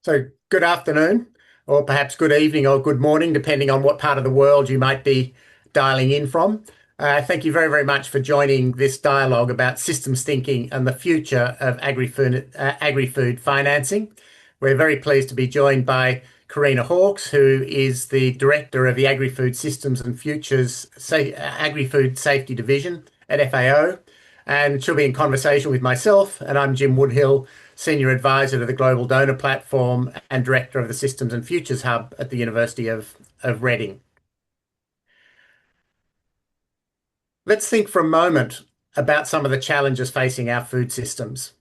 So, good afternoon, or perhaps good evening or good morning, depending on what part of the world you might be dialing in from. Thank you very, very much for joining this dialogue about systems thinking and the future of agri-food financing. We're very pleased to be joined by Corinna Hawkes, who is the Director of the Agri-Food Systems and Futures Agri-Food Safety Division at FAO. And she'll be in conversation with myself, and I'm Jim Woodhill, Senior Advisor to the Global Donor Platform and Director of the Systems and Futures Hub at the University of Reading. Let's think for a moment about some of the challenges facing our food systems.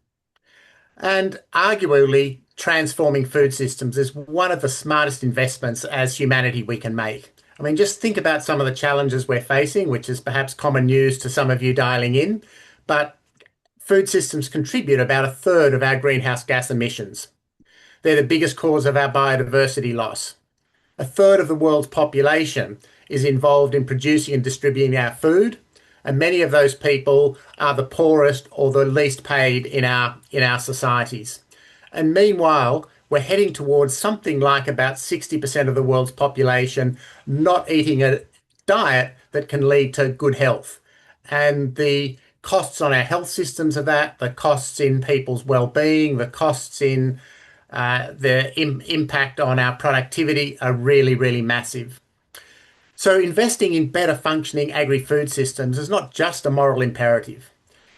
And arguably, transforming food systems is one of the smartest investments as humanity we can make. I mean, just think about some of the challenges we're facing, which is perhaps common news to some of you dialing in, but food systems contribute about a third of our greenhouse gas emissions. They're the biggest cause of our biodiversity loss. A third of the world's population is involved in producing and distributing our food, and many of those people are the poorest or the least paid in our societies. And meanwhile, we're heading towards something like about 60% of the world's population not eating a diet that can lead to good health. And the costs on our health systems of that, the costs in people's well-being, the costs in the impact on our productivity are really, really massive. So investing in better functioning agri-food systems is not just a moral imperative.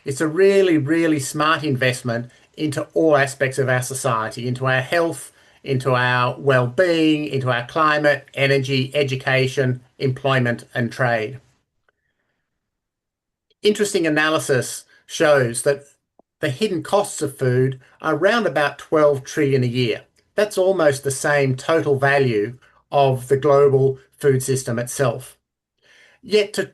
It's a really, really smart investment into all aspects of our society, into our health, into our well-being, into our climate, energy, education, employment, and trade. Interesting analysis shows that the hidden costs of food are around about 12 trillion a year. That's almost the same total value of the global food system itself. Yet to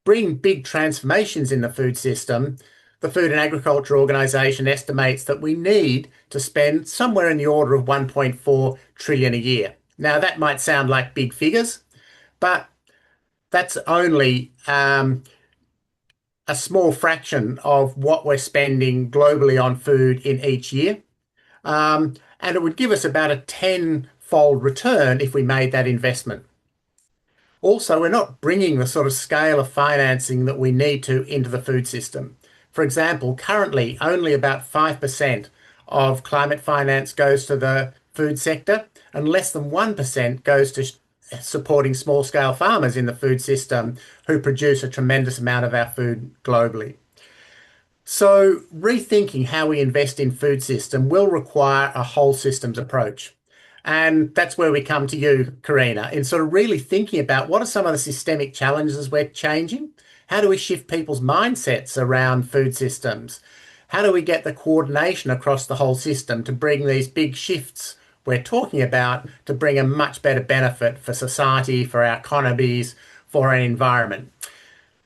bring big transformations in the food system, the Food and Agriculture Organization estimates that we need to spend somewhere in the order of 1.4 trillion a year. Now, that might sound like big figures, but that's only a small fraction of what we're spending globally on food in each year. And it would give us about a tenfold return if we made that investment. Also, we're not bringing the sort of scale of financing that we need to into the food system. For example, currently only about 5% of climate finance goes to the food sector, and less than 1% goes to supporting small scale farmers in the food system who produce a tremendous amount of our food globally. So rethinking how we invest in food system will require a whole systems approach. And that's where we come to you, Corinna, in sort of really thinking about what are some of the systemic challenges we're changing? How do we shift people's mindsets around food systems? How do we get the coordination across the whole system to bring these big shifts we're talking about to bring a much better benefit for society, for our economies, for our environment?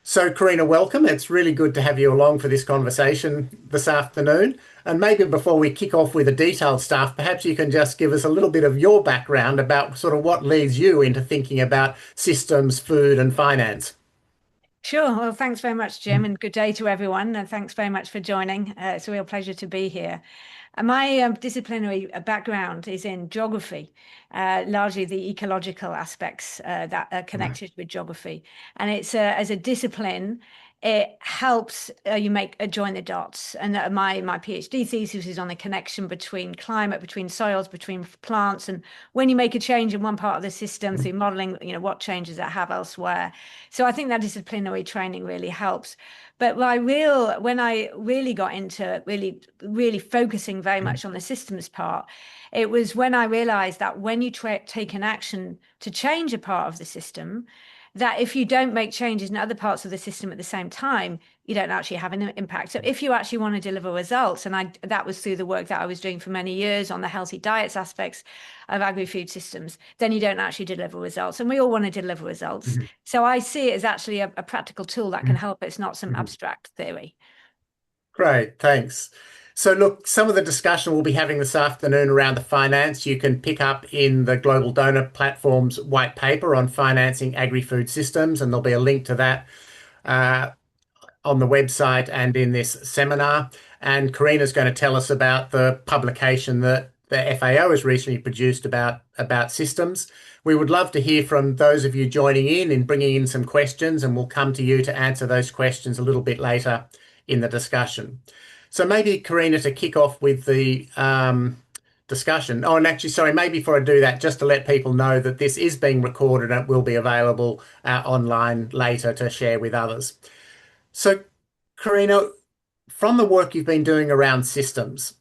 So, Corinna, welcome. It's really good to have you along for this conversation this afternoon. And maybe before we kick off with the detailed stuff, perhaps you can just give us a little bit of your background about sort of what leads you into thinking about systems, food, and finance. Sure. Well, thanks very much, Jim, and good day to everyone. And thanks very much for joining. It's a real pleasure to be here. My disciplinary background is in geography, largely the ecological aspects that are connected with geography. And it's as a discipline, it helps you join the dots. And my PhD thesis is on the connection between climate, between soils, between plants, and when you make a change in one part of the system through modeling, what changes that have elsewhere. So I think that disciplinary training really helps. But when I really got into really focusing very much on the systems part, it was when I realized that when you take an action to change a part of the system, that if you don't make changes in other parts of the system at the same time, you don't actually have an impact. So if you actually want to deliver results, and that was through the work that I was doing for many years on the healthy diets aspects of agri-food systems, then you don't actually deliver results. And we all want to deliver results. So I see it as actually a practical tool that can help. It's not some abstract theory. Great, thanks. So look, some of the discussion we'll be having this afternoon around the finance, you can pick up in the Global Donor Platform's white paper on financing agri-food systems, and there'll be a link to that on the website and in this seminar. And Corinna's going to tell us about the publication that the FAO has recently produced about systems. We would love to hear from those of you joining in and bringing in some questions, and we'll come to you to answer those questions a little bit later in the discussion. So maybe, Corinna, to kick off with the discussion. Oh, and actually, sorry, maybe before I do that, just to let people know that this is being recorded and it will be available online later to share with others. So, Corinna, from the work you've been doing around systems,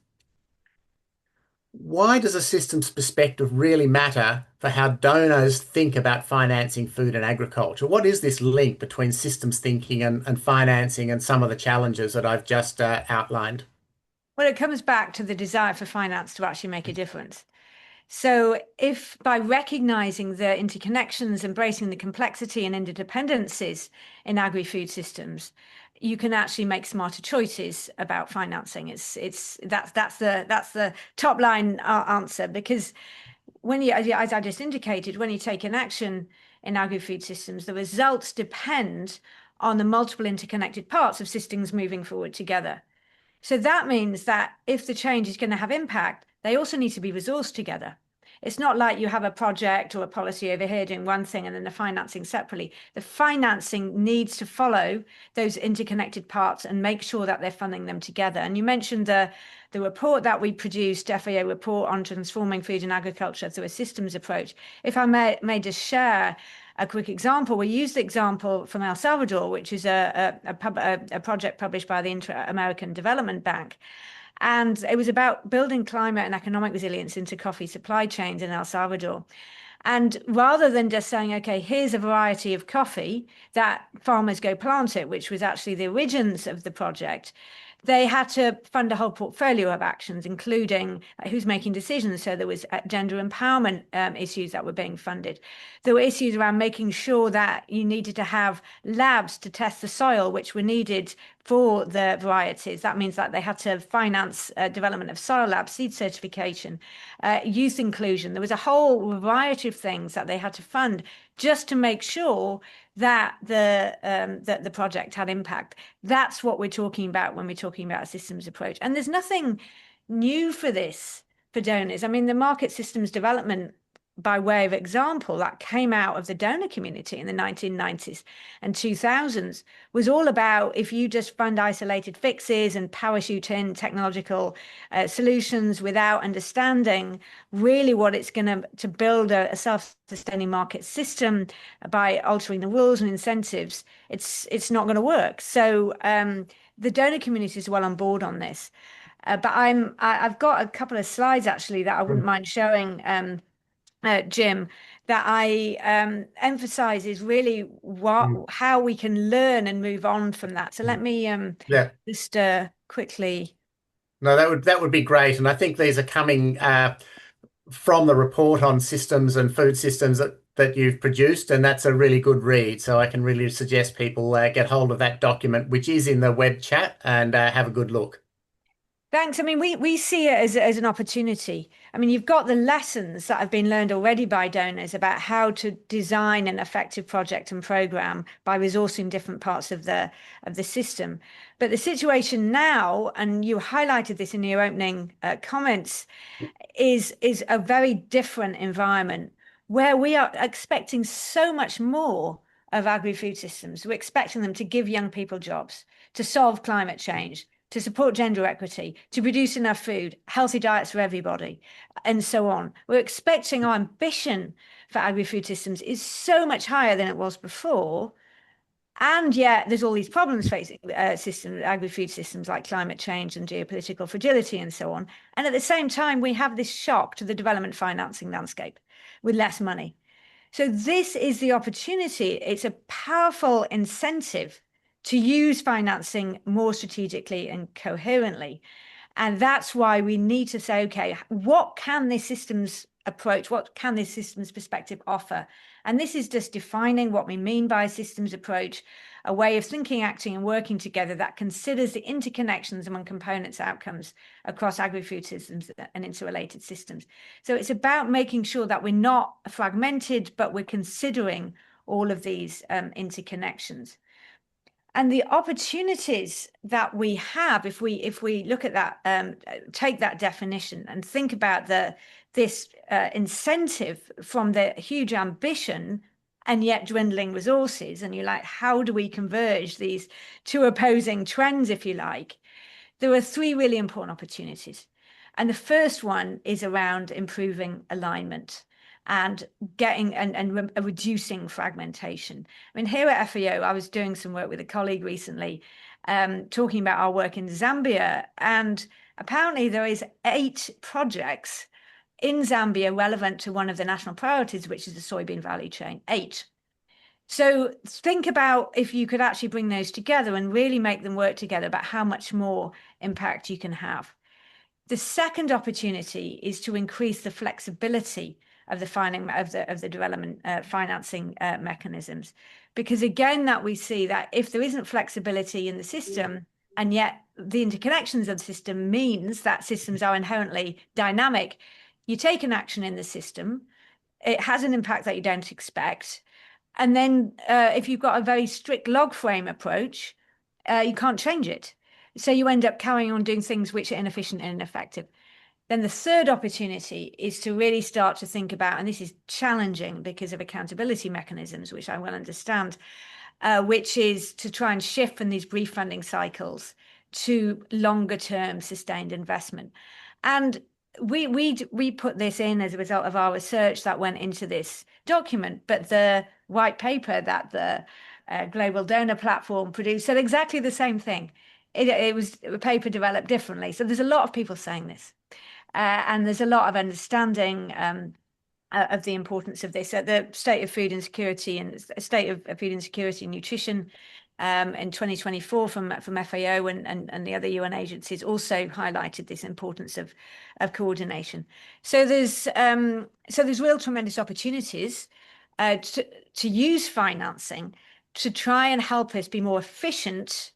why does a systems perspective really matter for how donors think about financing food and agriculture? What is this link between systems thinking and financing and some of the challenges that I've just outlined? Well, it comes back to the desire for finance to actually make a difference. So if by recognizing the interconnections, embracing the complexity and interdependencies in agri-food systems, you can actually make smarter choices about financing. That's the top line answer, because when you, as I just indicated, when you take an action in agri-food systems, the results depend on the multiple interconnected parts of systems moving forward together. So that means that if the change is going to have impact, they also need to be resourced together. It's not like you have a project or a policy over here doing one thing and then the financing separately. The financing needs to follow those interconnected parts and make sure that they're funding them together. And you mentioned the report that we produced, FAO report on transforming food and agriculture through a systems approach. If I may just share a quick example, we used the example from El Salvador, which is a project published by the Inter-American Development Bank. And it was about building climate and economic resilience into coffee supply chains in El Salvador. And rather than just saying, okay, here's a variety of coffee that farmers go plant it, which was actually the origins of the project, they had to fund a whole portfolio of actions, including who's making decisions. So there was gender empowerment issues that were being funded. There were issues around making sure that you needed to have labs to test the soil, which were needed for the varieties. That means that they had to finance development of soil labs, seed certification, youth inclusion. There was a whole variety of things that they had to fund just to make sure that the project had impact. That's what we're talking about when we're talking about a systems approach. And there's nothing new for this for donors. I mean, the market systems development, by way of example, that came out of the donor community in the 1990s and 2000s was all about, if you just fund isolated fixes and parachute in technological solutions without understanding really what it's going to build a self-sustaining market system by altering the rules and incentives, it's not going to work. So the donor community is well on board on this. But I've got a couple of slides actually that I wouldn't mind showing, Jim, that I emphasize is really how we can learn and move on from that. So let me Yeah. just quickly. No, that would be great. And I think these are coming from the report on systems and food systems that you've produced, and that's a really good read. So I can really suggest people get hold of that document, which is in the web chat, and have a good look. Thanks. I mean, we see it as an opportunity. I mean, you've got the lessons that have been learned already by donors about how to design an effective project and program by resourcing different parts of the system. But the situation now, and you highlighted this in your opening comments, is a very different environment where we are expecting so much more of agri-food systems. We're expecting them to give young people jobs, to solve climate change, to support gender equity, to produce enough food, healthy diets for everybody, and so on. We're expecting our ambition for agri-food systems is so much higher than it was before. And yet there's all these problems facing agri-food systems like climate change and geopolitical fragility and so on. And at the same time, we have this shock to the development financing landscape with less money. So this is the opportunity. It's a powerful incentive to use financing more strategically and coherently. And that's why we need to say, okay, what can this systems approach, what can this systems perspective offer? And this is just defining what we mean by a systems approach, a way of thinking, acting, and working together that considers the interconnections among components outcomes across agri-food systems and interrelated systems. So it's about making sure that we're not fragmented, but we're considering all of these interconnections. And the opportunities that we have, if we look at that, take that definition and think about this incentive from the huge ambition and yet dwindling resources, and you're like, how do we converge these two opposing trends, if you like? There are three really important opportunities. And the first one is around improving alignment and reducing fragmentation. I mean, here at FAO, I was doing some work with a colleague recently, talking about our work in Zambia, and apparently there is 8 projects in Zambia relevant to one of the national priorities, which is the soybean value chain. 8. So think about if you could actually bring those together and really make them work together, about how much more impact you can have. The second opportunity is to increase the flexibility of the development financing mechanisms, because again, that we see that if there isn't flexibility in the system, and yet the interconnections of the system means that systems are inherently dynamic, you take an action in the system, it has an impact that you don't expect, and then if you've got a very strict log frame approach, you can't change it. So you end up carrying on doing things which are inefficient and ineffective. Then the third opportunity is to really start to think about, and this is challenging because of accountability mechanisms, which I will understand, which is to try and shift from these brief funding cycles to longer term sustained investment. And we put this in as a result of our research that went into this document, but the white paper that the Global Donor Platform produced said exactly the same thing. It was a paper developed differently. So there's a lot of people saying this. And there's a lot of understanding of the importance of this. The State of Food Insecurity and State of Food Insecurity and Nutrition in 2024 from FAO and the other UN agencies also highlighted this importance of coordination. So there's real tremendous opportunities to use financing to try and help us be more efficient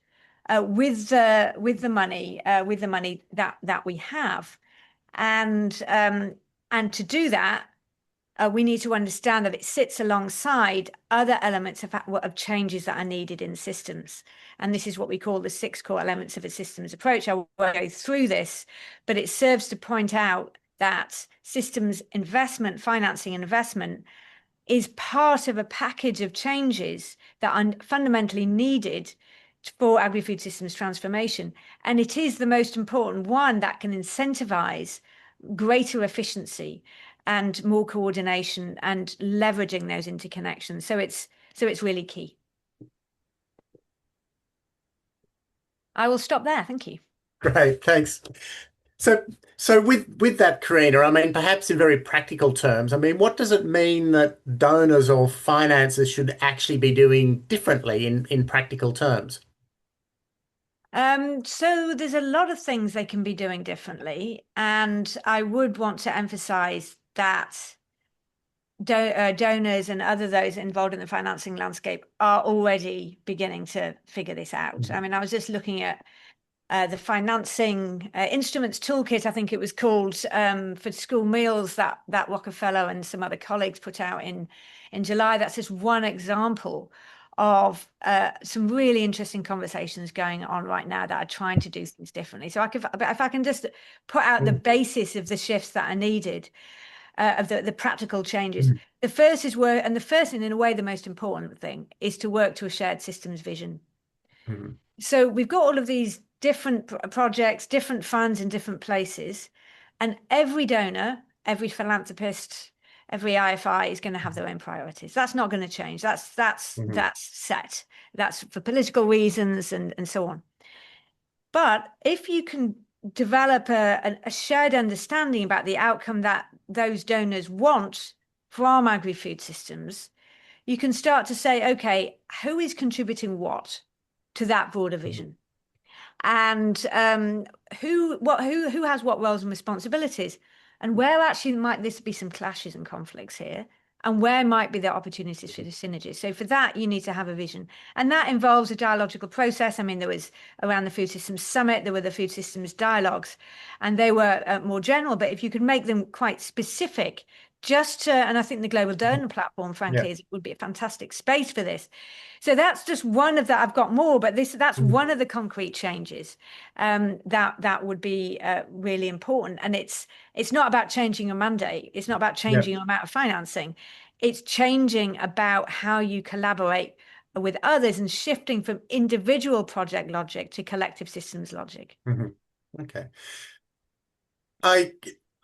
with the money that we have. And to do that, we need to understand that it sits alongside other elements of changes that are needed in systems. And this is what we call the 6 core elements of a systems approach. I won't go through this, but it serves to point out that systems investment, financing investment, is part of a package of changes that are fundamentally needed for agri-food systems transformation. And it is the most important one that can incentivize greater efficiency and more coordination and leveraging those interconnections. So it's really key. I will stop there. Thank you. Great, thanks. So with that, Corinna, I mean, perhaps in very practical terms, I mean, what does it mean that donors or financiers should actually be doing differently in practical terms? So there's a lot of things they can be doing differently, and I would want to emphasize that donors and those involved in the financing landscape are already beginning to figure this out. I mean, I was just looking at the financing instruments toolkit, I think it was called, for school meals that Rockefeller and some other colleagues put out in July. That's just one example of some really interesting conversations going on right now that are trying to do things differently. So if I can just put out the basis of the shifts that are needed, of the practical changes. The first is work, and the first and in a way the most important thing is to work to a shared systems vision. So we've got all of these different projects, different funds in different places, and every donor, every philanthropist, every IFI is going to have their own priorities. That's not going to change. That's set. That's for political reasons and so on. But if you can develop a shared understanding about the outcome that those donors want from agri-food systems, you can start to say, okay, who is contributing what to that broader vision? And who has what roles and responsibilities? And where actually might this be some clashes and conflicts here? And where might be the opportunities for the synergies? So for that, you need to have a vision. And that involves a dialogical process. I mean, there was around the Food Systems Summit, there were the Food Systems Dialogues, and they were more general. But if you could make them quite specific and I think the Global Donor Platform, Yeah. frankly, would be a fantastic space for this. So that's just one of the, I've got more, but that's Mhm. one of the concrete changes that would be really important. And it's not about changing your mandate. It's not about Yeah. changing your amount of financing. It's changing about how you collaborate with others and shifting from individual project logic to collective systems logic. Mhm. Okay. I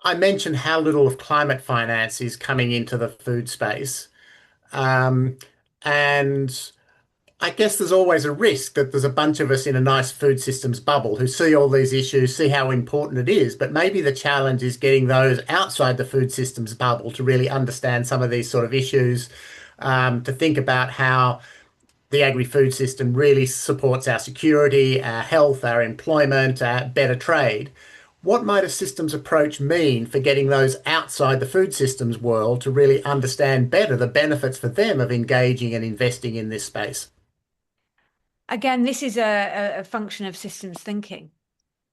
I mentioned how little of climate finance is coming into the food space. Um, and I guess there's always a risk that there's a bunch of us in a nice food systems bubble who see all these issues, see how important it is, but maybe the challenge is getting those outside the food systems bubble to really understand some of these sort of issues, to think about how the agri-food system really supports our security, our health, our employment, our better trade. What might a systems approach mean for getting those outside the food systems world to really understand better the benefits for them of engaging and investing in this space? Again, this is a function of systems thinking.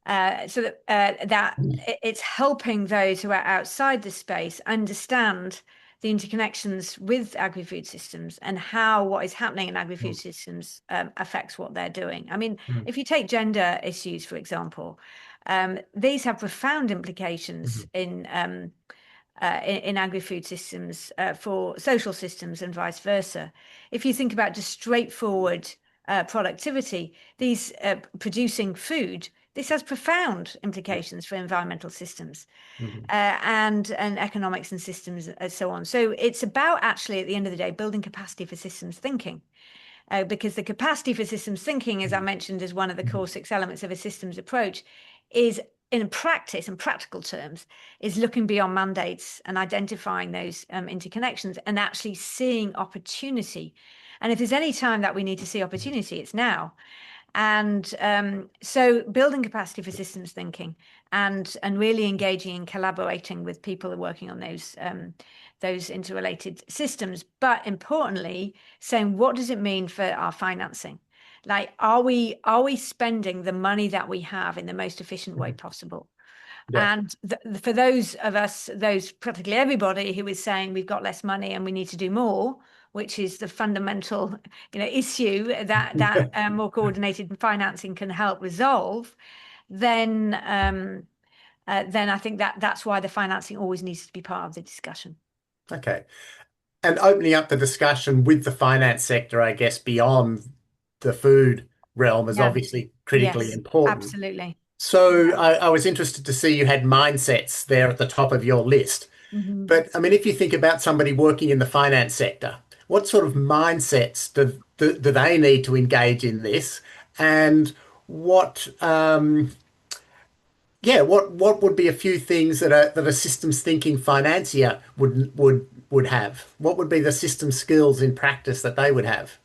So that it's helping those who are outside the space understand the interconnections with agri-food systems and how what is happening in agri-food Mm, systems affects what they're doing. I mean, mm, if you take gender issues, for example, these have profound implications mhm, in agri-food systems for social systems and vice versa. If you think about just straightforward productivity, these producing food, this has profound yeah, implications for environmental systems mhm, and economics and systems and so on. So it's about actually, at the end of the day, building capacity for systems thinking. Because the capacity for systems thinking, as I mhm, mentioned, as one of the mhm, core 6 elements of a systems approach, is in practice and practical terms, is looking beyond mandates and identifying those interconnections and actually seeing opportunity. And if there's any time that we need to see opportunity, it's now. And so building capacity for systems thinking and really engaging and collaborating with people who are working on those interrelated systems. But importantly, saying what does it mean for our financing? Like, are we spending the money that we have in the most efficient way mhm. possible? Yeah. And for those of us, those practically everybody who is saying we've got less money and we need to do more, which is the fundamental, issue that more coordinated financing can help resolve, then then I think that's why the financing always needs to be part of the discussion. Okay. And opening up the discussion with the finance sector, I guess, beyond the food realm is Yeah. obviously critically Yes. important. Absolutely. So Yeah. I was interested to see you had mindsets there at the top of your list. Mhm. But I mean, if you think about somebody working in the finance sector, what sort of mindsets do they need to engage in this? And what, yeah, what would be a few things that a systems thinking financier would have? What would be the system skills in practice that they would have?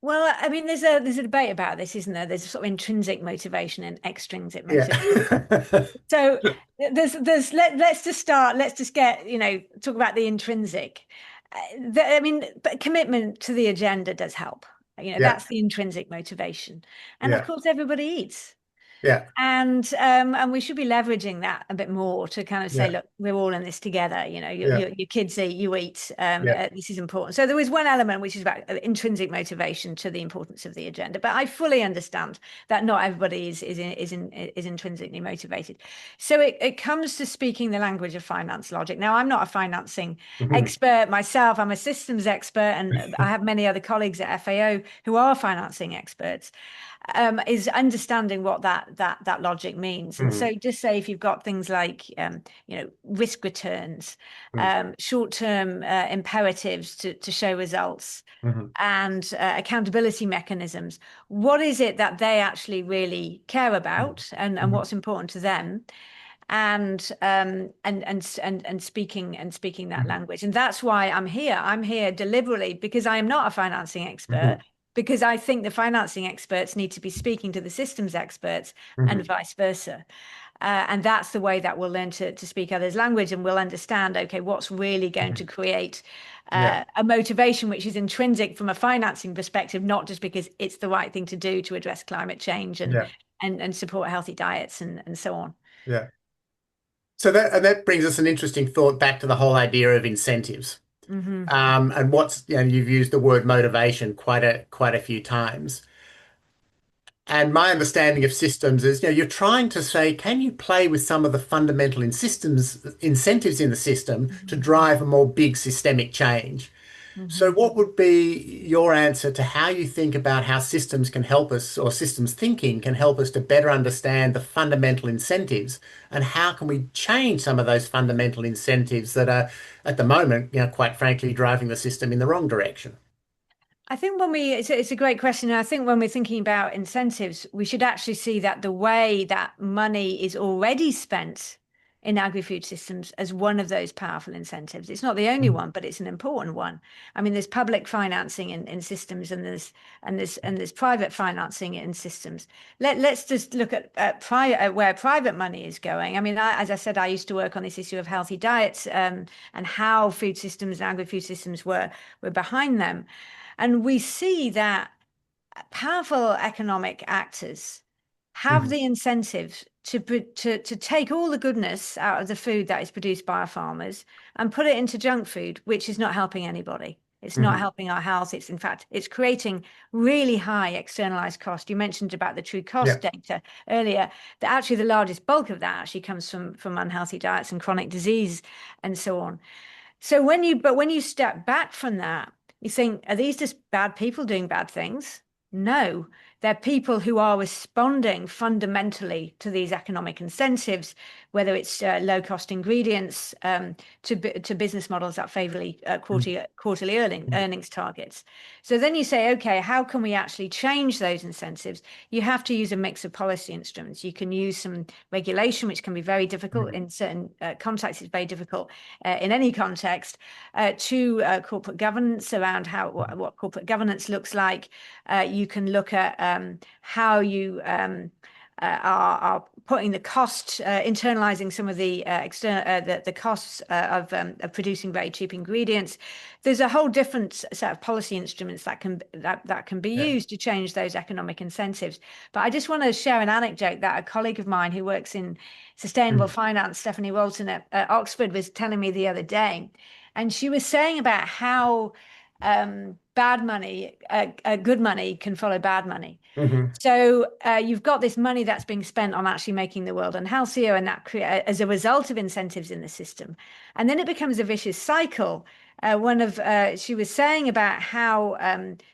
Well, I mean, there's a debate about this, isn't there? There's a sort of intrinsic motivation and extrinsic Yeah. motivation. So let's just start. Let's just get talk about the intrinsic. I mean, but commitment to the agenda does help. Yeah. That's the intrinsic motivation, and of Yeah. course, everybody eats. Yeah. And we should be leveraging that a bit more to kind of say, Yeah. look, we're all in this together. Yeah. Your kids eat, you eat. Yeah. This is important. So there is one element which is about intrinsic motivation to the importance of the agenda. But I fully understand that not everybody is intrinsically motivated. So it comes to speaking the language of finance logic. Now, I'm not a financing Mhm. expert myself. I'm a systems expert, and I have many other colleagues at FAO who are financing experts. Is understanding what that logic means. And Mhm. so just say if you've got things like risk returns, Mhm. short-term imperatives to show results, Mhm. and accountability mechanisms, what is it that they actually really care Mhm. about and Mhm. what's important to them? And speaking that Mhm. language. And that's why I'm here deliberately, because I am not a financing expert, Mhm. because I think the financing experts need to be speaking to the systems experts and Mhm. vice versa. And that's the way that we'll learn to speak others' language, and we'll understand, okay, what's really going to Mhm. create Yeah. a motivation which is intrinsic from a financing perspective, not just because it's the right thing to do to address climate change Yeah. and support healthy diets and so on. Yeah. So that brings us an interesting thought back to the whole idea of incentives. Hmm. And you've used the word motivation quite a few times. And my understanding of systems is, you're trying to say, can you play with some of the fundamental incentives in the system to Hmm. drive a more big systemic change? So Hmm. what would be your answer to how you think about how systems can help us, or systems thinking can help us to better understand the fundamental incentives, and how can we change some of those fundamental incentives that are at the moment, quite frankly, driving the system in the wrong direction? I think it's a great question. And I think when we're thinking about incentives, we should actually see that the way that money is already spent in agri-food systems as one of those powerful incentives. It's not the only Mm. one, but it's an important one. I mean, there's public financing in systems, and there's private financing in systems. Let's just look at where private money is going. I mean, as I said, I used to work on this issue of healthy diets, and how food systems and agri-food systems were behind them. And we see that powerful economic actors have Mhm. the incentive to take all the goodness out of the food that is produced by our farmers and put it into junk food, which is not helping anybody. It's not Mhm. helping our health. It's in fact, it's creating really high externalized cost. You mentioned about the true cost Yeah. data earlier. That actually the largest bulk of that actually comes from unhealthy diets and chronic disease and so on. So when you step back from that, you think, are these just bad people doing bad things? No, they're people who are responding fundamentally to these economic incentives, whether it's low cost ingredients, to business models that favorably quarterly Mhm. earnings targets. So then you say, okay, how can we actually change those incentives? You have to use a mix of policy instruments. You can use some regulation, which can be very difficult Mhm. in certain contexts. It's very difficult in any context, to corporate governance around what corporate governance looks like. You can look at how you are putting the cost, internalizing some of the external the costs of producing very cheap ingredients. There's a whole different set of policy instruments that can be Yeah. used to change those economic incentives. But I just want to share an anecdote that a colleague of mine who works in sustainable Mhm. finance, Stephanie Walton at Oxford, was telling me the other day. And she was saying about how good money can follow bad money. Mhm. So you've got this money that's being spent on actually making the world unhealthier, and that as a result of incentives in the system, and then it becomes a vicious cycle. She was saying about how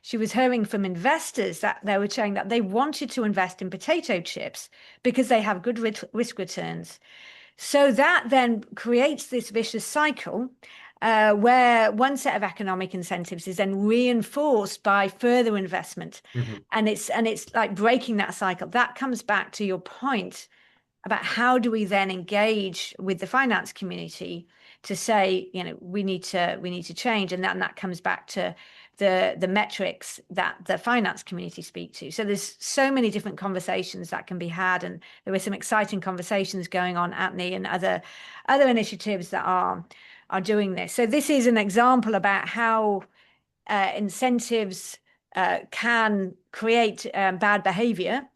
she was hearing from investors that they were saying that they wanted to invest in potato chips because they have good risk returns. So that then creates this vicious cycle where one set of economic incentives is then reinforced by further investment. Mhm. And it's like breaking that cycle. That comes back to your point about how do we then engage with the finance community to say, we need to change. And that comes back to the metrics that the finance community speak to. So there's so many different conversations that can be had, and there were some exciting conversations going on at NE and other initiatives that are doing this. So this is an example about how incentives can create bad behavior,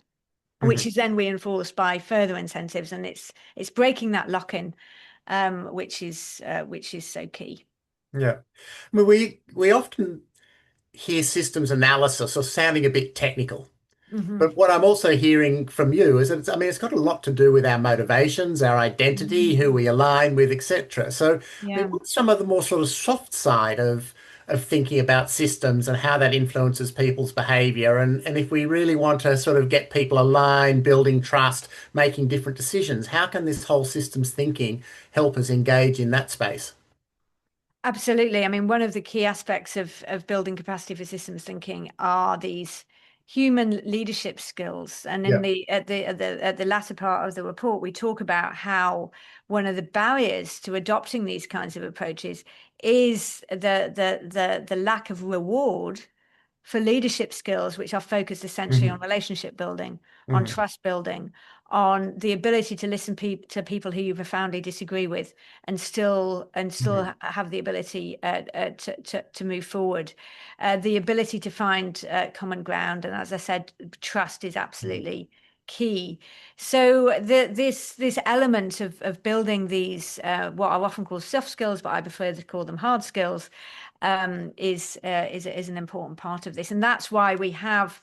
which Mhm. is then reinforced by further incentives, and it's breaking that lock-in, which is so key. Yeah. I mean, we often hear systems analysis or sounding a bit technical. Hmm. But what I'm also hearing from you is that it's got a lot to do with our motivations, our identity, who we align with, etc. So, I mean, Yeah. what's some of the more sort of soft side of thinking about systems and how that influences people's behavior? And if we really want to sort of get people aligned, building trust, making different decisions, how can this whole systems thinking help us engage in that space? Absolutely. I mean, one of the key aspects of building capacity for systems thinking are these human leadership skills. And in Yeah. the latter part of the report, we talk about how one of the barriers to adopting these kinds of approaches is the lack of reward for leadership skills, which are focused essentially on Hmm. relationship building, on Hmm. trust building, on the ability to listen to people who you profoundly disagree with, and still Hmm. have the ability to move forward, the ability to find common ground. And as I said, trust is absolutely key. So this element of building these what are often called soft skills, but I prefer to call them hard skills, is an important part of this, and that's why we have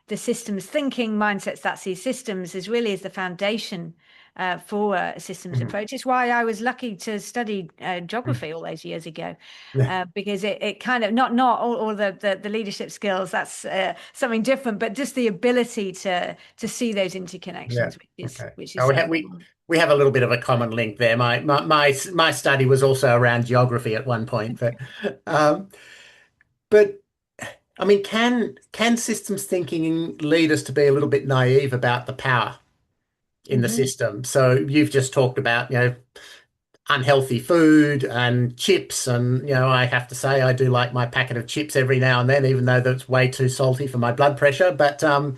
the systems thinking mindsets that see systems is really is the foundation for a systems Mhm. approach. It's why I was lucky to study geography all those years ago, Yeah. because it kind of not all the leadership skills, that's something different, but just the ability to see those Yeah. interconnections, Okay. which is Oh, so important. we have a little bit of a common link there. My study was also around geography at one point, um, but I mean, can systems thinking lead us to be a little bit naive about the power in the Hmm. system? So you've just talked about, unhealthy food and chips, and I have to say I do like my packet of chips every now and then, even though that's way too salty for my blood pressure. But um,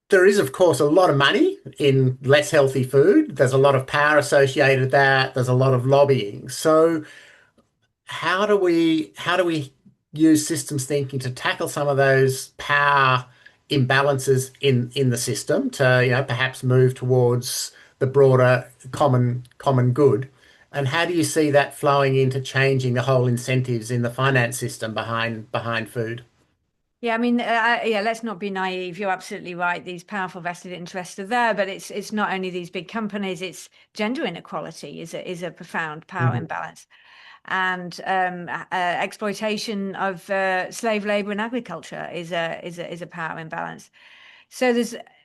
there is, of course, a lot of money in less healthy food. There's a lot of power associated with that. There's a lot of lobbying. So how do we use systems thinking to tackle some of those power imbalances in the system to, perhaps move towards the broader common good? And how do you see that flowing into changing the whole incentives in the finance system behind food? Yeah, I mean, yeah, let's not be naive. You're absolutely right. These powerful vested interests are there, but it's not only these big companies. It's gender inequality is a profound power Hmm. imbalance, and exploitation of slave labor in agriculture is a power imbalance. So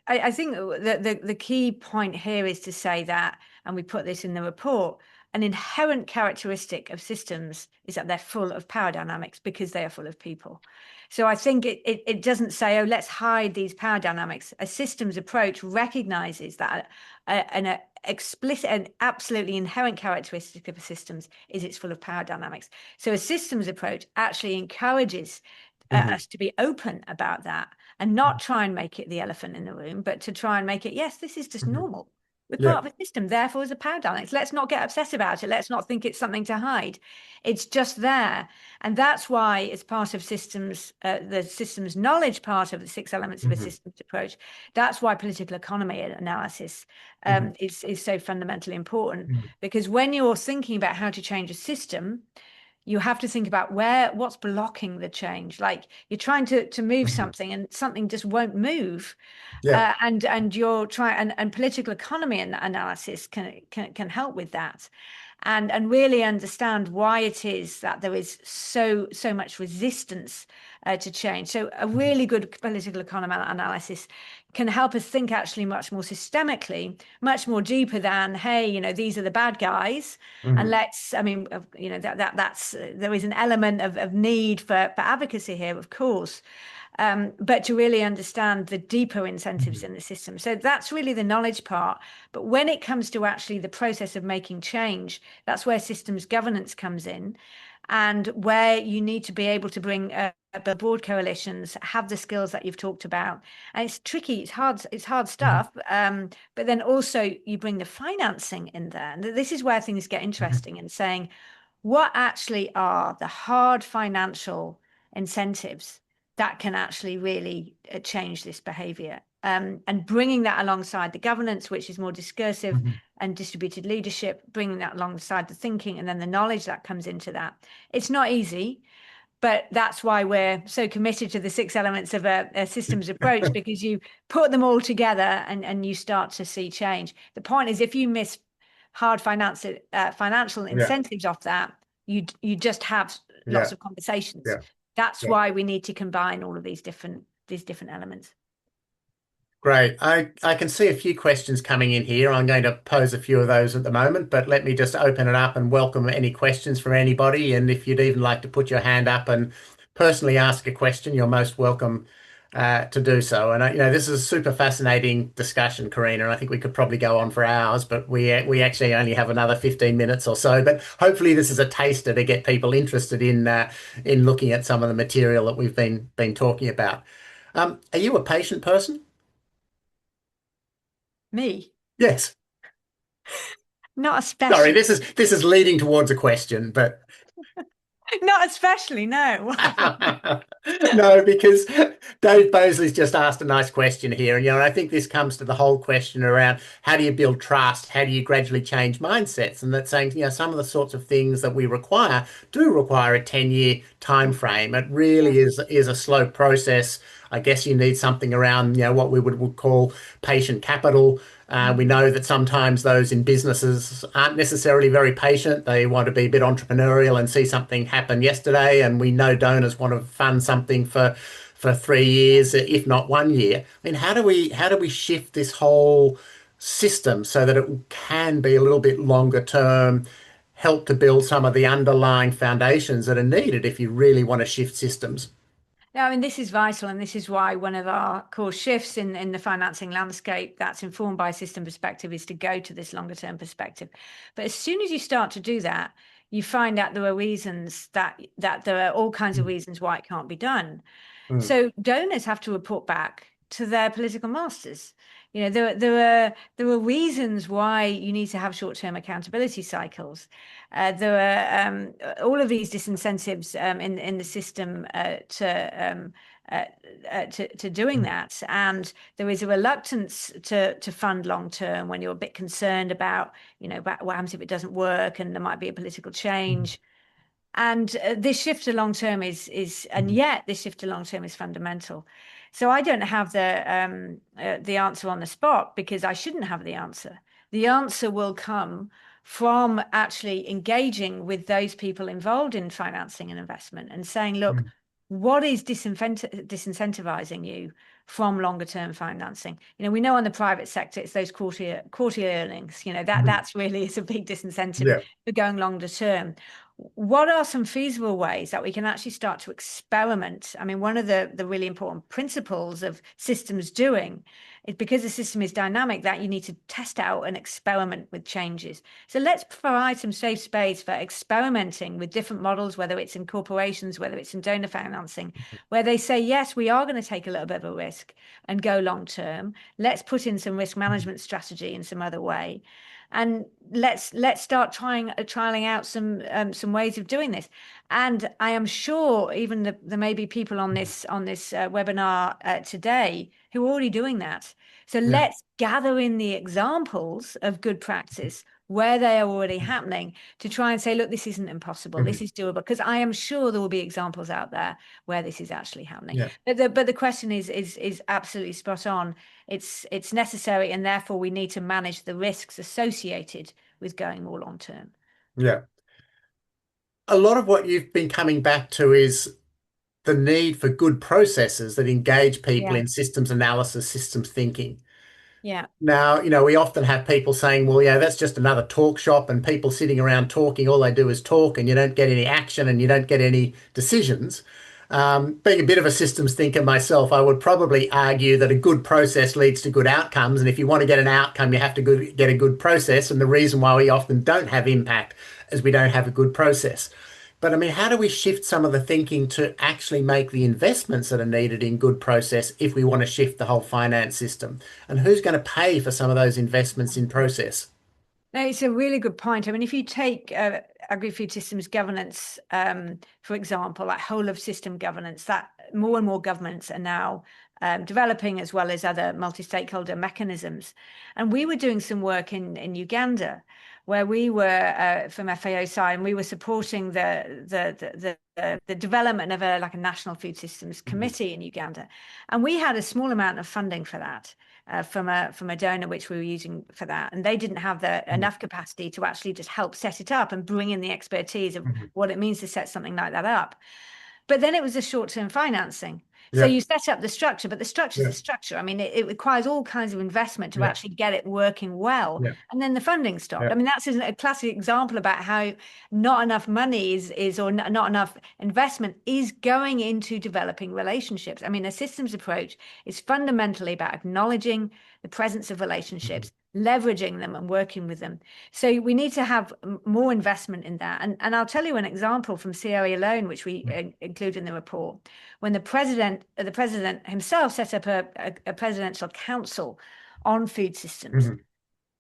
I think the key point here is to say that, and we put this in the report, an inherent characteristic of systems is that they're full of power dynamics because they are full of people. So I think it doesn't say, oh, let's hide these power dynamics. A systems approach recognizes that an explicit and absolutely inherent characteristic of systems is it's full of power dynamics. So a systems approach actually encourages Hmm. us to be open about that and not try and make it the elephant in the room, but to try and make it, yes, this is just Hmm. normal. We're Yeah. part of a system, therefore, as a power dynamics. Let's not get obsessed about it. Let's not think it's something to hide. It's just there. And that's why, as part of systems, the systems knowledge part of the six elements of a Hmm. systems approach, that's why political economy analysis Hmm. is so fundamentally important. Hmm. Because when you're thinking about how to change a system, you have to think about what's blocking the change. Like you're trying to move Hmm. something and something just won't move. Yeah. And you're trying and political economy analysis can help with that, and really understand why it is that there is so much resistance to change. So a really good political economy analysis can help us think actually much more systemically, much more deeper than, hey, these are the bad guys, and Hmm. I mean, that's there is an element of need for advocacy here, of course, but to really understand the deeper incentives Hmm. in the system. So that's really the knowledge part. But when it comes to actually the process of making change, that's where systems governance comes in, and where you need to be able to bring broad coalitions, have the skills that you've talked about. And it's tricky, it's hard Hmm. stuff. But then also you bring the financing in there. And this is where things get Hmm. interesting, and saying, what actually are the hard financial incentives that can actually really change this behavior? And bringing that alongside the governance, which is more discursive Hmm. and distributed leadership, bringing that alongside the thinking and then the knowledge that comes into that. It's not easy, but that's why we're so committed to the six elements of a systems approach, because you put them all together and you start to see change. The point is, if you miss hard financial Yeah. incentives off that, you just have lots Yeah. of conversations. Yeah. That's Yeah. why we need to combine all of these different elements. Great. I can see a few questions coming in here. I'm going to pose a few of those at the moment, but let me just open it up and welcome any questions from anybody. And if you'd even like to put your hand up and personally ask a question, you're most welcome to do so. And this is a super fascinating discussion, Corinna. I think we could probably go on for hours, but we actually only have another 15 minutes or so. But hopefully, this is a taster to get people interested in looking at some of the material that we've been talking about. Are you a patient person? Me, Yes. not Sorry, especially. this is leading towards a question, but Not especially, no. No, because Dave Bosley's just asked a nice question here. And, I think this comes to the whole question around how do you build trust? How do you gradually change mindsets? And that's saying, some of the sorts of things that we require do require a 10-year time frame. It really is a slow process. I guess you need something around, what we would call patient capital. We know that sometimes those in businesses aren't necessarily very patient. They want to be a bit entrepreneurial and see something happen yesterday. And we know donors want to fund something for 3 years, if not 1 year. I mean, how do we shift this whole system so that it can be a little bit longer term, help to build some of the underlying foundations that are needed if you really want to shift systems? Yeah, I mean, this is vital, and this is why one of our core shifts in the financing landscape that's informed by a system perspective is to go to this longer term perspective. But as soon as you start to do that, you find out there are reasons that there are all kinds of Mm, reasons why it can't be done. mm, So donors have to report back to their political masters. There are reasons why you need to have short-term accountability cycles. There are all of these disincentives in the system to doing mm, that, and there is a reluctance to fund long term when you're a bit concerned about about what happens if it doesn't work, and there might be a political mm, change. And this shift to long term and mm, yet this shift to long term is fundamental. So I don't have the answer on the spot because I shouldn't have the answer. The answer will come from actually engaging with those people involved in financing and investment and saying, look, mm, what is disincentivizing you from longer term financing? We know on the private sector, it's those quarterly earnings. mm. That's really is a big disincentive Yeah. for going longer term. What are some feasible ways that we can actually start to experiment? I mean, one of the really important principles of systems doing is, because the system is dynamic, that you need to test out and experiment with changes. So let's provide some safe space for experimenting with different models, whether it's in corporations, whether it's in donor financing, where they say, yes, we are going to take a little bit of a risk and go long term. Let's put in some risk Mm, management strategy in some other way, and let's start trialing out some ways of doing this. And I am sure even there may be people on mm. this webinar today who are already doing that. So Yeah. let's gather in the examples of good practice where they are already happening to try and say, look, this isn't impossible, this Mhm. is doable, because I am sure there will be examples out there where this is actually happening. Yeah. But the question is absolutely spot on. It's necessary, and therefore we need to manage the risks associated with going more long term. Yeah. A lot of what you've been coming back to is the need for good processes that engage people Yeah, in systems analysis, systems thinking. yeah, Now, we often have people saying, well, yeah, that's just another talk shop and people sitting around talking, all they do is talk and you don't get any action and you don't get any decisions. Being a bit of a systems thinker myself, I would probably argue that a good process leads to good outcomes. And if you want to get an outcome, you have to get a good process. And the reason why we often don't have impact is we don't have a good process. But I mean, how do we shift some of the thinking to actually make the investments that are needed in good process if we want to shift the whole finance system? And who's going to pay for some of those investments in process? no, it's a really good point. I mean, if you take agri-food systems governance, for example, like whole of system governance, that more and more governments are now developing, as well as other multi-stakeholder mechanisms. And we were doing some work in Uganda, where we were from FAO side, and we were supporting the development of a national food systems Mhm, committee in Uganda, and we had a small amount of funding for that. From a donor which we were using for that, and they didn't have the mhm, enough capacity to actually just help set it up and bring in the expertise of mhm. what it means to set something like that up. But then it was a short-term financing. So Yeah, you set up the structure, but the structure is yeah, the structure. I mean, it requires all kinds of investment to yeah, actually get it working well. yeah, And then the funding stopped. yeah. I mean, that's a classic example about how not enough money or not enough investment is going into developing relationships. I mean, a systems approach is fundamentally about acknowledging the presence of Mhm, relationships, leveraging them and working with them. So we need to have more investment in that. And I'll tell you an example from Sierra Leone, which we include in the report, when the president himself set up a presidential council on food systems. mhm,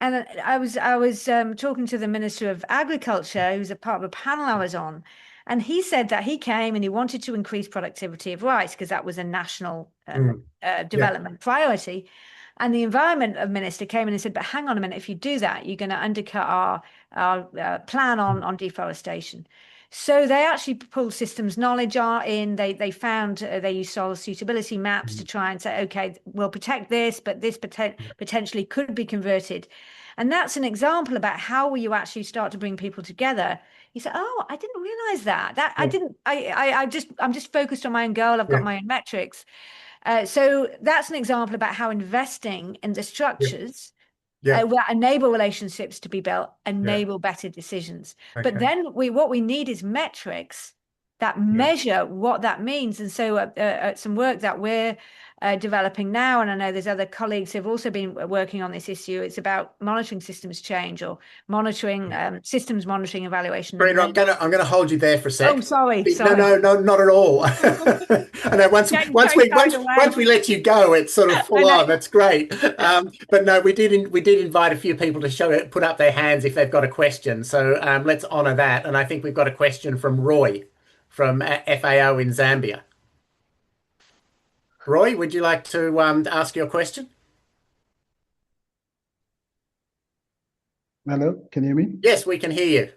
And I was talking to the Minister of Agriculture, who's a part of a panel I was on, And he said that he came and he wanted to increase productivity of rice because that was a national Mm. Yeah. development priority. And the environment minister came in and said, but hang on a minute, if you do that, you're going to undercut our plan on deforestation. So they actually pulled systems knowledge in. They found they used soil suitability maps to Mm. try and say, okay, we'll protect this, but this potentially could be converted. And that's an example about how you actually start to bring people together. You say, oh, I didn't realize that. That I Yeah. didn't. I'm just focused on my own goal. I've got Yeah. my own metrics. So that's an example about how investing in the Yeah. structures Yeah. will enable relationships to be built, Yeah. enable better decisions. But Okay. then what we need is metrics that Yeah. measure what that means. And so some work that we're developing now, and I know there's other colleagues who have also been working on this issue. It's about monitoring systems change or monitoring systems monitoring, evaluation, and Corinna, learning. I'm gonna hold you there for a Oh, sec. sorry, No, sorry. no, no, not at all. I know Getting so carried once away. we let you go, it's sort of I full know. on. That's great. But no, we did invite a few people to put up their hands if they've got a question. So let's honour that. And I think we've got a question from Roy from FAO in Zambia. Roy, would you like to ask your question? Hello, can you hear me? Yes, we can hear you.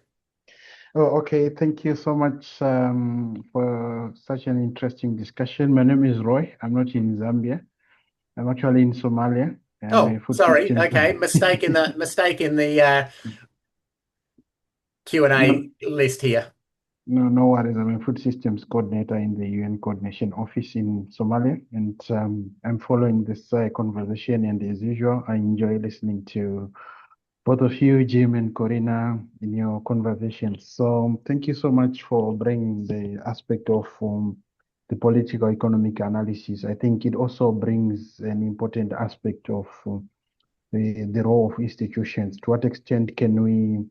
Oh, okay. Thank you so much for such an interesting discussion. My name is Roy. I'm not in Zambia. I'm actually in Somalia. I'm a Oh, food sorry. systems. Okay, mistake in the No, Q&A list here. no worries. I'm a food systems coordinator in the UN Coordination Office in Somalia, and I'm following this conversation. And as usual, I enjoy listening to both of you, Jim and Corinna, in your conversations. So thank you so much for bringing the aspect of the political economic analysis. I think it also brings an important aspect of the role of institutions. To what extent can we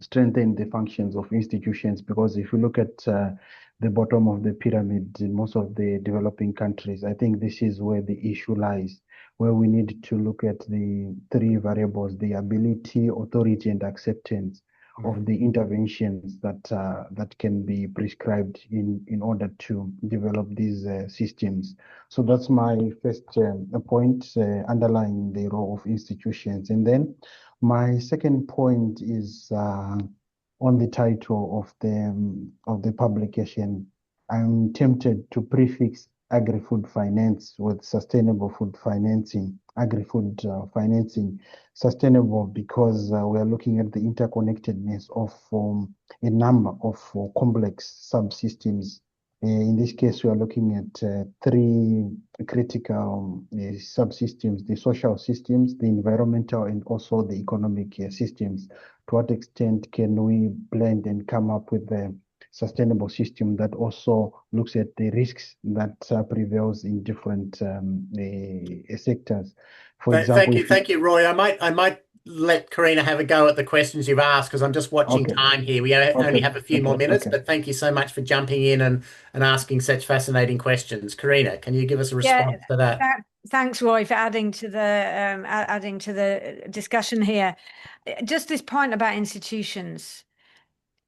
strengthen the functions of institutions? Because if you look at the bottom of the pyramid in most of the developing countries, I think this is where the issue lies, where we need to look at the three variables: the ability, authority, and acceptance of the interventions that can be prescribed in order to develop these systems. So that's my first point, underlying the role of institutions. And then my second point is on the title of the publication. I'm tempted to prefix agri-food finance with sustainable food financing, agri-food financing, sustainable because we are looking at the interconnectedness of a number of complex subsystems. In this case, we are looking at three critical subsystems: the social systems, the environmental, and also the economic systems. To what extent can we blend and come up with a sustainable system that also looks at the risks that prevails in different sectors? For example, if Thank you, Roy. I might let Corinna have a go at the questions you've asked because I'm just watching okay, time here. We only okay, have a few more okay, minutes, okay. but thank you so much for jumping in and asking such fascinating questions. Corinna, can you give us a Yeah, response to that? thanks, Roy, for adding to the discussion here. Just this point about institutions.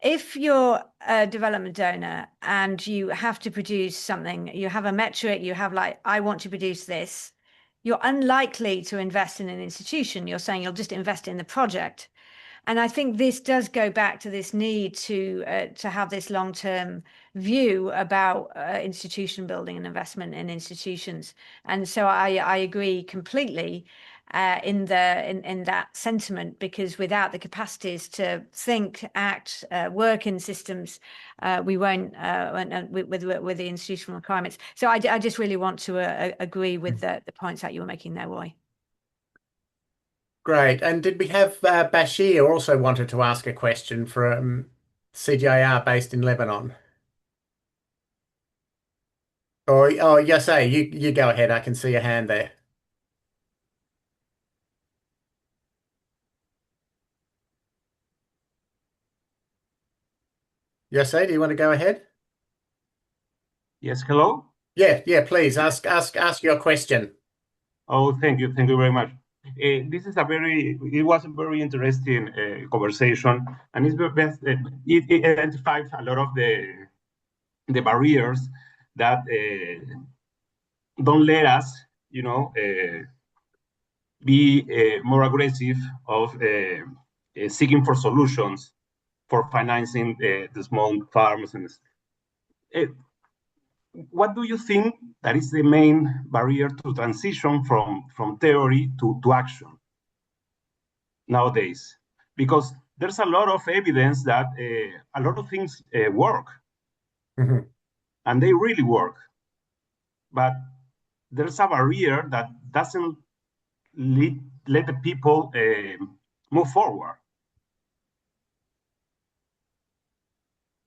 If you're a development donor and you have to produce something, you have a metric, you have like, I want to produce this, you're unlikely to invest in an institution. You're saying you'll just invest in the project. And I think this does go back to this need to have this long-term view about institution building and investment in institutions. And so I agree completely in that sentiment, because without the capacities to think, act, work in systems, we won't with the institutional requirements. So I just really want to agree with the points that you were making there, Roy. Great. And did we have Bashir also wanted to ask a question from CJR based in Lebanon? Or yes, you go ahead. I can see a hand there. Yes, do you want to go ahead? Yes, hello. Yeah, please ask your question. Oh, thank you very much. This is it was a very interesting conversation, and it identifies a lot of the barriers that don't let us, be more aggressive of seeking for solutions for financing the small farms. And what do you think that is the main barrier to transition from theory to action nowadays? Because there's a lot of evidence that a lot of things work, and they really work, but there's a barrier that doesn't let the people move forward.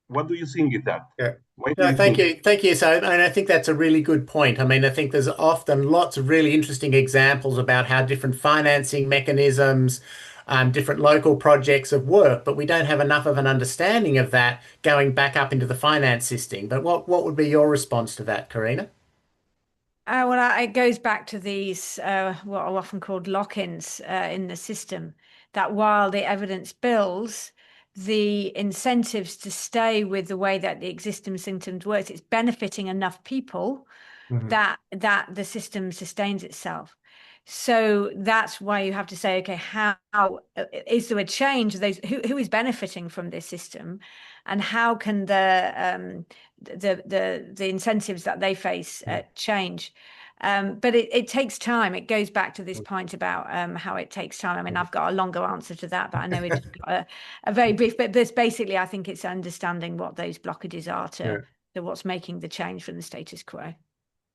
What do you think is that? Yeah. Why do No, you thank think? you. Thank you. So, and I think that's a really good point. I mean, I think there's often lots of really interesting examples about how different financing mechanisms, different local projects have worked, but we don't have enough of an understanding of that going back up into the finance system. But what would be your response to that, Corinna? It goes back to these what are often called lock-ins in the system, that while the evidence builds, the incentives to stay with the way that the existing systems works, it's benefiting enough people that the system sustains itself. So that's why you have to say, okay, how is there a change? Who is benefiting from this system, and how can the incentives that they face change? But it takes time. It goes back to this point about how it takes time. I mean, I've got a longer answer to that, but I know it's got a very brief. But this basically, I think it's understanding what those blockages are to what's making the change from the status quo.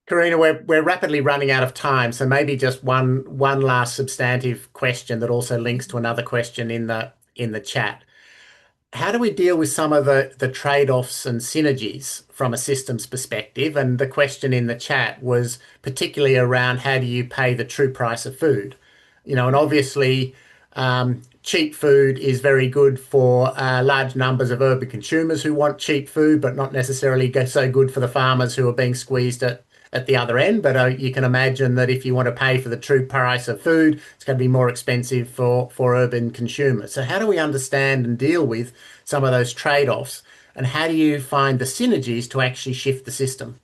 Corinna, we're rapidly running out of time, so maybe just one last substantive question that also links to another question in the chat. How do we deal with some of the trade-offs and synergies from a systems perspective? And the question in the chat was particularly around how do you pay the true price of food? And obviously, cheap food is very good for large numbers of urban consumers who want cheap food, but not necessarily so good for the farmers who are being squeezed at the other end. But you can imagine that if you want to pay for the true price of food, it's going to be more expensive for urban consumers. So how do we understand and deal with some of those trade-offs? And how do you find the synergies to actually shift the system?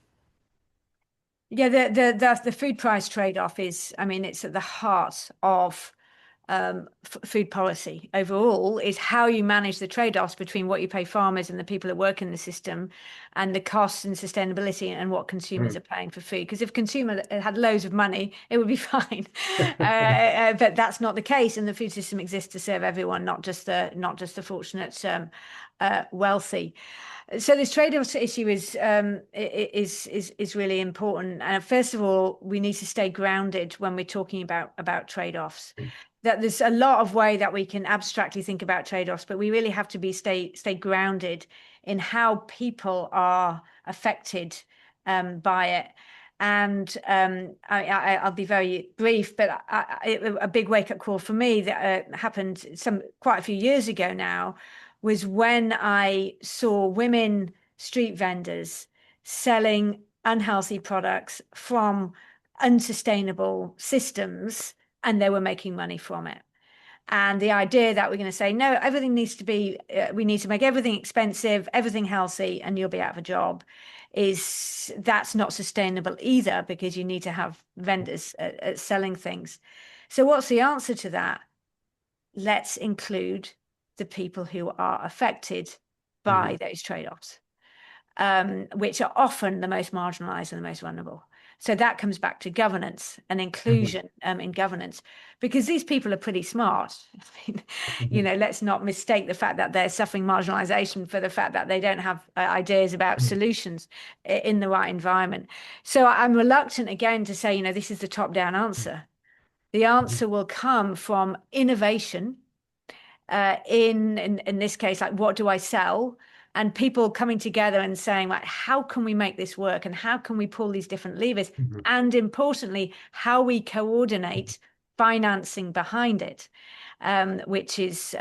Yeah, the food price trade-off is, I mean, it's at the heart of food policy overall, is how you manage the trade-offs between what you pay farmers and the people that work in the system, and the costs and sustainability and what consumers are paying for food. Because if consumers had loads of money, it would be fine. But that's not the case, and the food system exists to serve everyone, not just the fortunate wealthy. So this trade-off issue is really important. And first of all, we need to stay grounded when we're talking about trade-offs. That there's a lot of way that we can abstractly think about trade-offs, but we really have to stay grounded in how people are affected by it. And I'll be very brief, but a big wake-up call for me that happened quite a few years ago now was when I saw women street vendors selling unhealthy products from unsustainable systems, and they were making money from it. And the idea that we're going to say, no, everything needs to be, we need to make everything expensive, everything healthy, and you'll be out of a job, that's not sustainable either, because you need to have vendors selling things. So what's the answer to that? Let's include the people who are affected by those trade-offs, which are often the most marginalized and the most vulnerable. So that comes back to governance and inclusion in governance, because these people are pretty smart. I mean, let's not mistake the fact that they're suffering marginalization for the fact that they don't have ideas about solutions in the right environment. So I'm reluctant again to say, this is the top-down answer. The answer will come from innovation. In this case, like, what do I sell? And people coming together and saying, like, how can we make this work? And how can we pull these different levers? And importantly, how we coordinate financing behind it. which is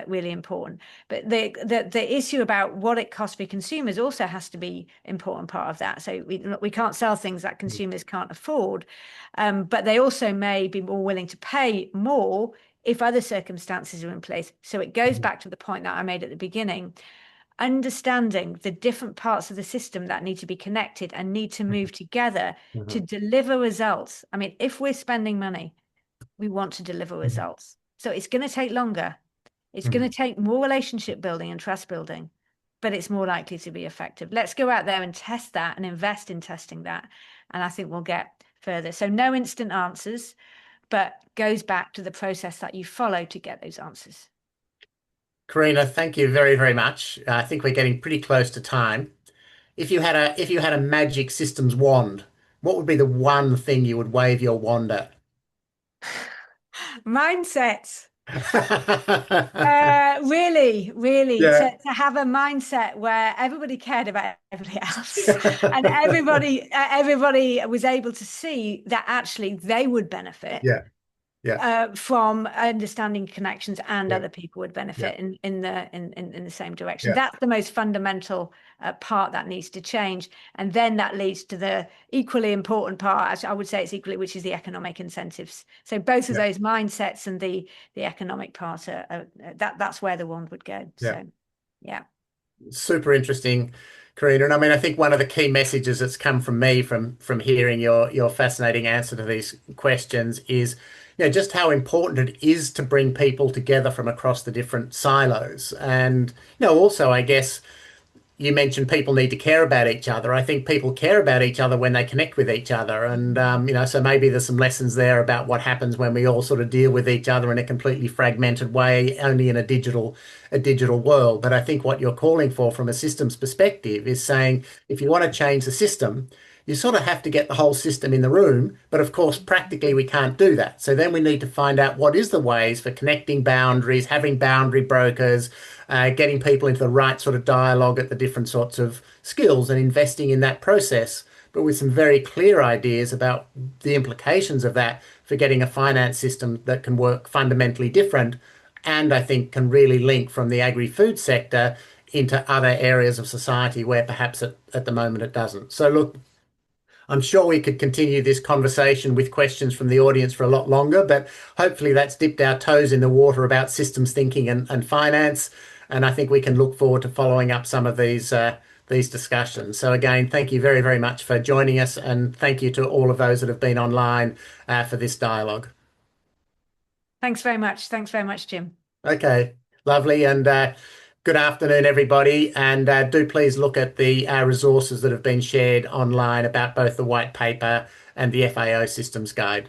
really important. But the issue about what it costs for consumers also has to be an important part of that. So we can't sell things that consumers can't afford, but they also may be more willing to pay more if other circumstances are in place. So it goes back to the point that I made at the beginning, understanding the different parts of the system that need to be connected and need to move together to deliver results. I mean, if we're spending money, we want to deliver results. So it's going to take longer. It's going to take more relationship building and trust building, but it's more likely to be effective. Let's go out there and test that and invest in testing that. And I think we'll get further. So no instant answers, but goes back to the process that you follow to get those answers. Corinna, thank you very, very much. I think we're getting pretty close to time. If you had a magic systems wand, what would be the one thing you would wave your wand at? Mindsets. Really, Yeah. to have a mindset where everybody cared about everybody else and everybody was able to see that actually they would benefit. From understanding connections, and other people would benefit in the same direction. That's the most fundamental part that needs to change, and then that leads to the equally important part. I would say it's equally, which is the economic incentives. So both of those mindsets and the economic part that's where the wand would go. So super interesting, Corinna. And I mean, I think one of the key messages that's come from me from hearing your fascinating answer to these questions is, just how important it is to bring people together from across the different silos. And, also, I guess you mentioned people need to care about each other. I think people care about each other when they connect with each other. And, so maybe there's some lessons there about what happens when we all sort of deal with each other in a completely fragmented way, only in a digital world. But I think what you're calling for from a systems perspective is saying, if you want to change the system, you sort of have to get the whole system in the room. But of course, practically, we can't do that. So then we need to find out what is the ways for connecting boundaries, having boundary brokers, getting people into the right sort of dialogue at the different sorts of skills and investing in that process, but with some very clear ideas about the implications of that for getting a finance system that can work fundamentally different, and I think can really link from the agri-food sector into other areas of society where perhaps at the moment it doesn't. So look, I'm sure we could continue this conversation with questions from the audience for a lot longer, but hopefully that's dipped our toes in the water about systems thinking and finance. And I think we can look forward to following up some of these discussions. So again, thank you very, very much for joining us, and thank you to all of those that have been online for this dialogue. Thanks very much. Thanks very much, Jim. Okay, lovely. And good afternoon, everybody. And do please look at the resources that have been shared online about both the white paper and the FAO systems guide.